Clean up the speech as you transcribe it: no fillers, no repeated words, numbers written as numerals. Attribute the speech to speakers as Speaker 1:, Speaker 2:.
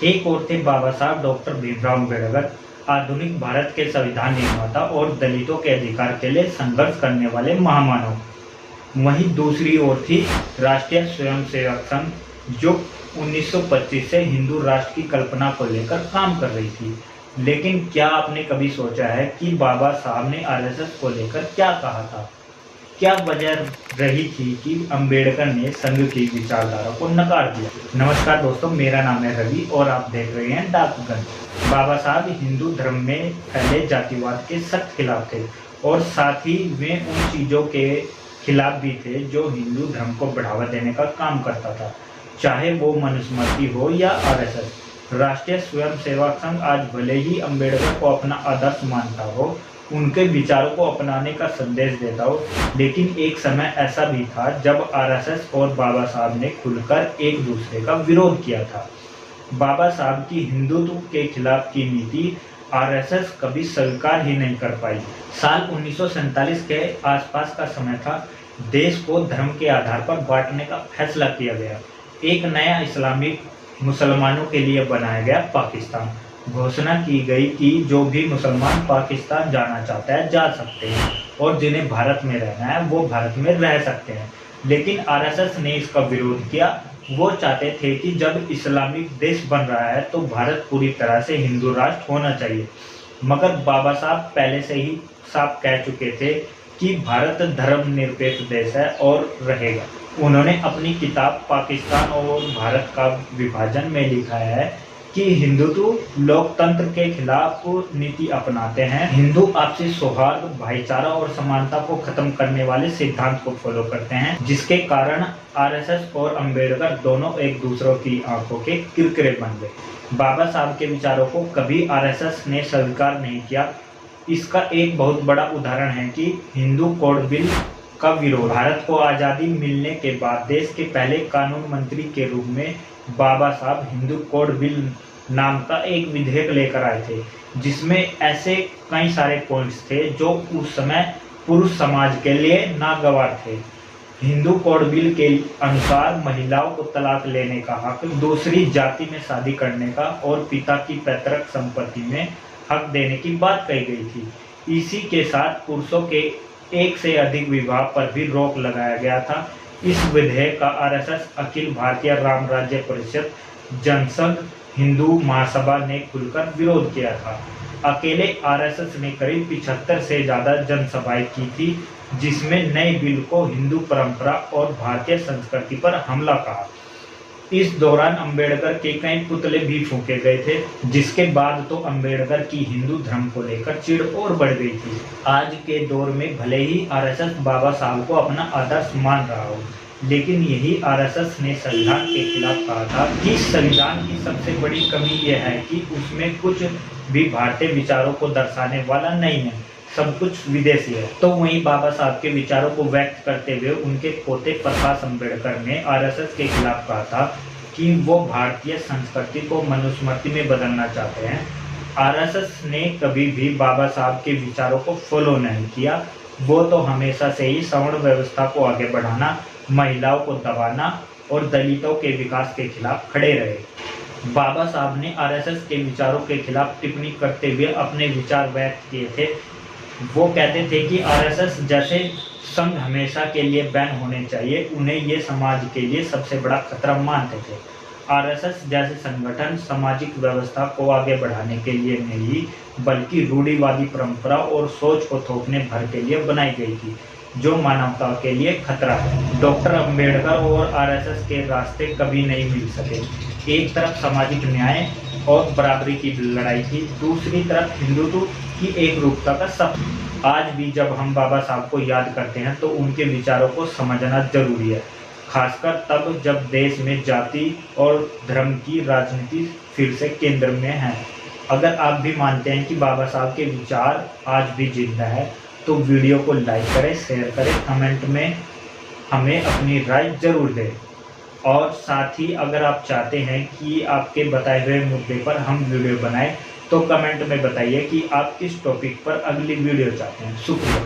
Speaker 1: एक और थे बाबा साहब डॉक्टर भीमराव अम्बेडकर, आधुनिक भारत के संविधान निर्माता और दलितों के अधिकार के लिए संघर्ष करने वाले महामानव। वहीं दूसरी ओर थी राष्ट्रीय स्वयंसेवक संघ, जो 1925 से हिंदू राष्ट्र की कल्पना को लेकर काम कर रही थी। लेकिन क्या आपने कभी सोचा है कि बाबा साहब ने आरएसएस को लेकर क्या कहा था? क्या वजह रही थी कि अंबेडकर ने संघ की विचारधारा को नकार दिया? नमस्कार दोस्तों, मेरा नाम है रवि और आप देख रहे हैं डाकघर। बाबा साहब हिंदू धर्म में फैले जातिवाद के सख्त खिलाफ थे और साथ ही वे उन चीज़ों के खिलाफ भी थे जो हिंदू धर्म को बढ़ावा देने का काम करता था, चाहे वो मनुस्मृति हो या आरएसएस। राष्ट्रीय स्वयंसेवक संघ आज भले ही अंबेडकर को अपना आदर्श मानता हो, उनके विचारों को अपनाने का संदेश देता हो, लेकिन एक समय ऐसा भी था जब आरएसएस और बाबा साहब ने खुलकर एक दूसरे का विरोध किया था। बाबा साहब की हिंदुत्व के खिलाफ की नीति आरएसएस कभी स्वीकार ही नहीं कर पाई। साल 1947 के आसपास का समय था। देश को धर्म के आधार पर बांटने का फैसला किया गया। एक नया इस्लामिक मुसलमानों के लिए बनाया गया पाकिस्तान। घोषणा की गई कि जो भी मुसलमान पाकिस्तान जाना चाहता है जा सकते हैं और जिन्हें भारत में रहना है वो भारत में रह सकते हैं। लेकिन आरएसएस ने इसका विरोध किया। वो चाहते थे कि जब इस्लामिक देश बन रहा है तो भारत पूरी तरह से हिंदू राष्ट्र होना चाहिए। मगर बाबा साहब पहले से ही साफ कह चुके थे कि भारत धर्मनिरपेक्ष देश है और रहेगा। उन्होंने अपनी किताब पाकिस्तान और भारत का विभाजन में लिखा है कि हिंदुत्व लोकतंत्र के खिलाफ नीति अपनाते हैं। हिंदू आपसी सौहार्द, भाईचारा और समानता को खत्म करने वाले सिद्धांत को फॉलो करते हैं, जिसके कारण आरएसएस और अंबेडकर दोनों एक दूसरों की आंखों के किरकिरे बन गए। बाबा साहब के विचारों को कभी आरएसएस ने स्वीकार नहीं किया। इसका एक बहुत बड़ा उदाहरण है कि हिंदू कोड बिल का विरोध। भारत को आज़ादी मिलने के बाद देश के पहले कानून मंत्री के रूप में बाबा साहब हिंदू कोड बिल नाम का एक विधेयक लेकर आए थे, जिसमें ऐसे कई सारे पॉइंट्स थे जो उस समय पुरुष समाज के लिए नागवार थे। हिंदू कोड बिल के अनुसार महिलाओं को तलाक लेने का हक, दूसरी जाति में शादी करने का और पिता की पैतृक संपत्ति में हक देने की बात कही गई थी। इसी के साथ पुरुषों के एक से अधिक विवाह पर भी रोक लगाया गया था। इस विधेयक का आरएसएस, अखिल भारतीय राम राज्य परिषद, जनसंघ, हिंदू महासभा ने खुलकर विरोध किया था। अकेले आरएसएस ने करीब 75 से ज़्यादा जनसभाएं की थी, जिसमें नए बिल को हिंदू परंपरा और भारतीय संस्कृति पर हमला कहा। इस दौरान अंबेडकर के कई पुतले भी फूंके गए थे, जिसके बाद तो अंबेडकर की हिंदू धर्म को लेकर चिढ़ और बढ़ गई थी। आज के दौर में भले ही आरएसएस बाबा साहब को अपना आदर्श मान रहा हो, लेकिन यही आरएसएस ने संविधान के खिलाफ कहा था कि संविधान की सबसे बड़ी कमी यह है कि उसमें कुछ भी भारतीय विचारों को दर्शाने वाला नहीं है, सब कुछ विदेशी है। तो वहीं बाबा साहब के विचारों को व्यक्त करते हुए उनके पोते प्रकाश अंबेडकर ने आरएसएस के खिलाफ कहा था कि वो भारतीय संस्कृति को मनुस्मृति में बदलना चाहते हैं। आरएसएस ने कभी भी बाबा साहब के विचारों को फॉलो नहीं किया। वो तो हमेशा से ही सवर्ण व्यवस्था को आगे बढ़ाना, महिलाओं को दबाना और दलितों के विकास के खिलाफ खड़े रहे। बाबा साहब ने आरएसएस के विचारों के खिलाफ टिप्पणी करते हुए अपने विचार व्यक्त किए थे। वो कहते थे कि आरएसएस जैसे संघ हमेशा के लिए बैन होने चाहिए। उन्हें ये समाज के लिए सबसे बड़ा खतरा मानते थे। आरएसएस जैसे संगठन सामाजिक व्यवस्था को आगे बढ़ाने के लिए नहीं, बल्कि रूढ़िवादी परंपरा और सोच को थोपने भर के लिए बनाई गई थी, जो मानवता के लिए खतरा है। डॉक्टर अंबेडकर और आरएसएस के रास्ते कभी नहीं मिल सके। एक तरफ सामाजिक न्याय और बराबरी की लड़ाई थी, दूसरी तरफ हिंदुत्व की एकरूपता का सपना। आज भी जब हम बाबा साहब को याद करते हैं तो उनके विचारों को समझना जरूरी है, खासकर तब जब देश में जाति और धर्म की राजनीति फिर से केंद्र में है। अगर आप भी मानते हैं कि बाबा साहब के विचार आज भी जिंदा है तो वीडियो को लाइक करें, शेयर करें, कमेंट में हमें अपनी राय जरूर दें। और साथ ही अगर आप चाहते हैं कि आपके बताए हुए मुद्दे पर हम वीडियो बनाएं तो कमेंट में बताइए कि आप किस टॉपिक पर अगली वीडियो चाहते हैं। शुक्रिया।